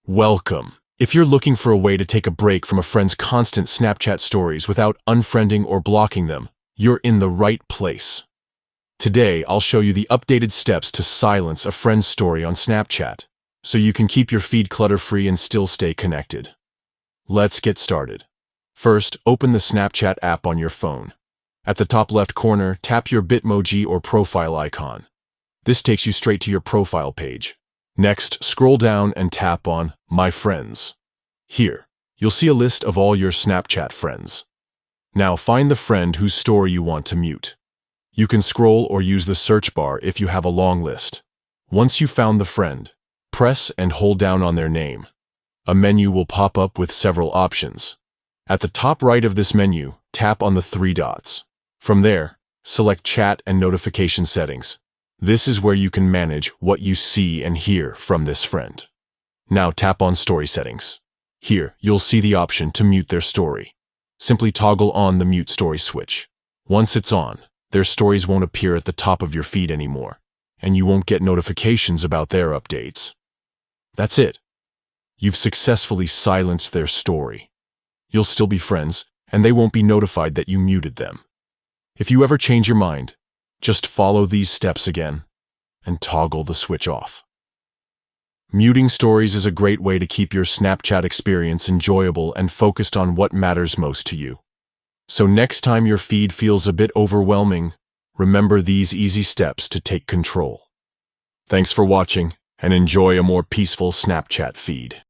Welcome. If you're looking for a way to take a break from a friend's constant Snapchat stories without unfriending or blocking them, you're in the right place. Today, I'll show you the updated steps to silence a friend's story on Snapchat, so you can keep your feed clutter-free and still stay connected. Let's get started. First, open the Snapchat app on your phone. At the top left corner, tap your Bitmoji or profile icon. This takes you straight to your profile page. Next, scroll down and tap on My Friends. Here, you'll see a list of all your Snapchat friends. Now find the friend whose story you want to mute. You can scroll or use the search bar if you have a long list. Once you've found the friend, press and hold down on their name. A menu will pop up with several options. At the top right of this menu, tap on the three dots. From there, select Chat and Notification Settings. This is where you can manage what you see and hear from this friend. Now tap on Story Settings. Here, you'll see the option to mute their story. Simply toggle on the Mute Story switch. Once it's on, their stories won't appear at the top of your feed anymore, and you won't get notifications about their updates. That's it. You've successfully silenced their story. You'll still be friends, and they won't be notified that you muted them. If you ever change your mind, just follow these steps again and toggle the switch off. Muting stories is a great way to keep your Snapchat experience enjoyable and focused on what matters most to you. So next time your feed feels a bit overwhelming, remember these easy steps to take control. Thanks for watching, and enjoy a more peaceful Snapchat feed.